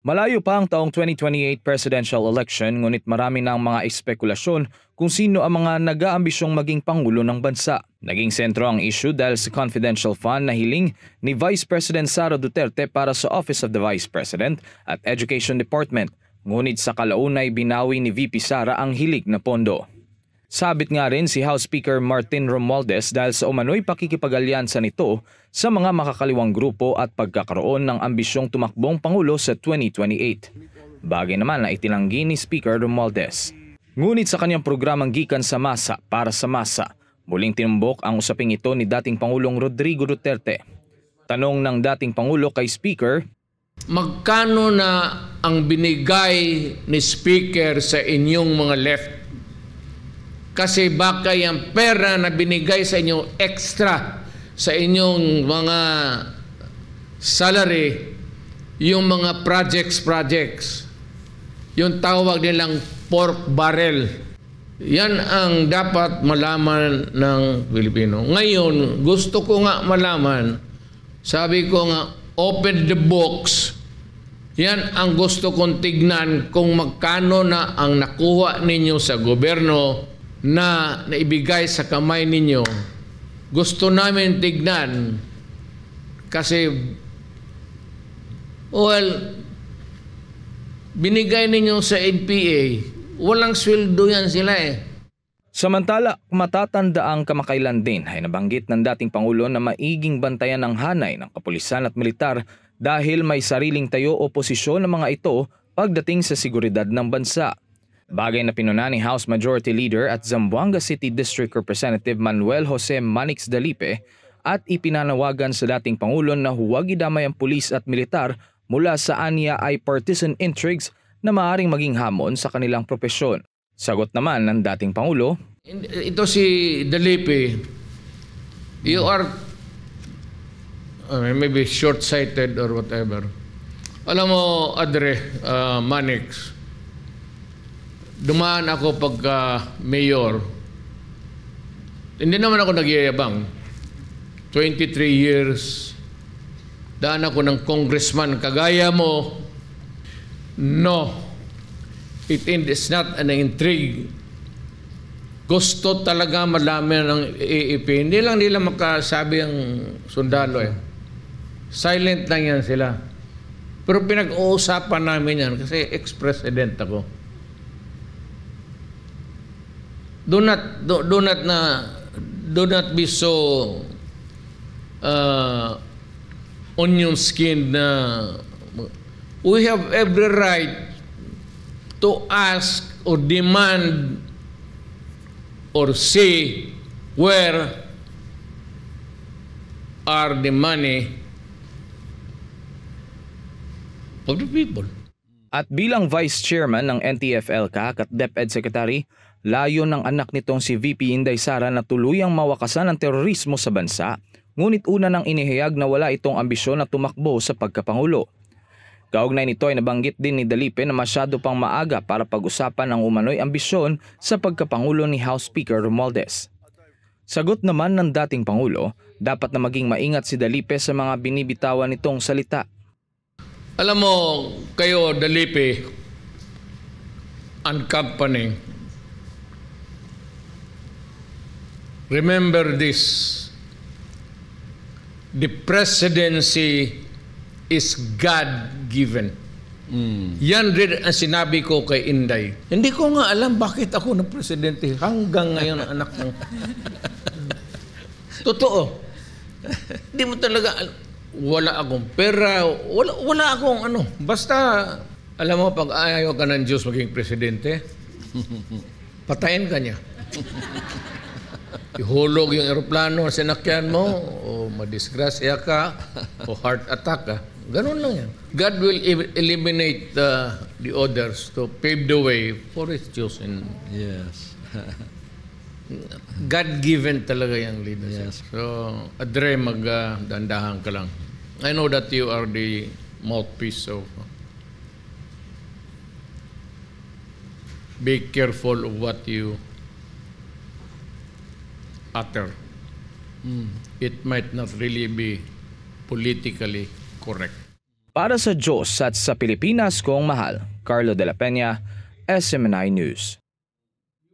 Malayo pa ang taong 2028 presidential election ngunit marami na ang mga espekulasyon kung sino ang mga nag-aambisyong maging pangulo ng bansa. Naging sentro ang issue dahil sa confidential fund na hiling ni Vice President Sara Duterte para sa Office of the Vice President at Education Department. Ngunit sa kalaunay binawi ni VP Sara ang hilig na pondo. Sabit nga rin si House Speaker Martin Romualdez dahil sa umano'y pakikipagalyansa nito sa mga makakaliwang grupo at pagkakaroon ng ambisyong tumakbong pangulo sa 2028. Bagay naman na itinanggi ni Speaker Romualdez. Ngunit sa kanyang programang Gikan sa Masa para sa Masa, muling tinumbok ang usaping ito ni dating Pangulong Rodrigo Duterte. Tanong ng dating Pangulo kay Speaker, magkano na ang binigay ni Speaker sa inyong mga left? Kasi baka yung pera na binigay sa inyo extra sa inyong mga salary, yung mga projects, yung tawag nilang pork barrel. Yan ang dapat malaman ng Pilipino. Ngayon, gusto ko nga malaman, sabi ko nga, open the books. Yan ang gusto kong tignan kung magkano na ang nakuha ninyo sa gobyerno na naibigay sa kamay ninyo. Gusto namin tignan kasi binigay ninyo sa NPA, walang sweldo yan sila eh. Samantala, matatanda ang kamakailan din ay nabanggit ng dating Pangulo na maiging bantayan ng hanay ng kapulisan at militar dahil may sariling tayo o posisyon ng mga ito pagdating sa seguridad ng bansa. Bagay na pinuna ni House Majority Leader at Zamboanga City District Representative Manuel Jose Manix Dalipe at ipinanawagan sa dating Pangulo na huwag idamay ang pulis at militar mula sa anya ay partisan intrigues na maaaring maging hamon sa kanilang propesyon. Sagot naman ng dating Pangulo, ito si Dalipe, you are maybe short-sighted or whatever. Alam mo, Manix, dumaan ako pagka mayor. Hindi naman ako nagyayabang. 23 years. Daan ako ng congressman kagaya mo. No. It is not an intrigue. Gusto talaga malaman ng AEP. Hindi lang nila makasabi ang sundalo eh. Silent lang yan sila. Pero pinag-uusapan namin yan kasi ex-president ako. Do not be so onion skinned. We have every right to ask or demand or say where are the money of the people. At bilang Vice Chairman ng NTF-ELCAC at DepEd Secretary, layo ng anak nitong si VP Inday Sara na tuluyang mawakasan ang terorismo sa bansa, ngunit una nang inihayag na wala itong ambisyon na tumakbo sa pagkapangulo. Kaugnay nito ay nabanggit din ni Dalipe na masyado pang maaga para pag-usapan ang umano'y ambisyon sa pagkapangulo ni House Speaker Romualdez. Sagot naman ng dating Pangulo, dapat na maging maingat si Dalipe sa mga binibitawan nitong salita. Alam mo, kayo, Dalipe, and company, remember this. The presidency is God-given. Yan rin ang sinabi ko kay Inday. Hindi ko nga alam bakit ako na presidente hanggang ngayon ang anak ng... Totoo. Hindi mo talaga... Wala akong pera, wala akong ano. Basta, alam mo, pag ayaw ka ng Diyos maging presidente, patayin ka niya. Ihulog yung aeroplano sa sinakyan mo, o madisgrasya ka, o heart attack ka. Ganun lang yan. God will eliminate the others to pave the way for His chosen. Yes. God-given talaga yung leadership. Yes. So, Adre, magdandahan ka lang. I know that you are the mouthpiece, so be careful of what you utter. It might not really be politically correct. Para sa Diyos at sa Pilipinas kong mahal, Carlo de la Peña, SMNI News.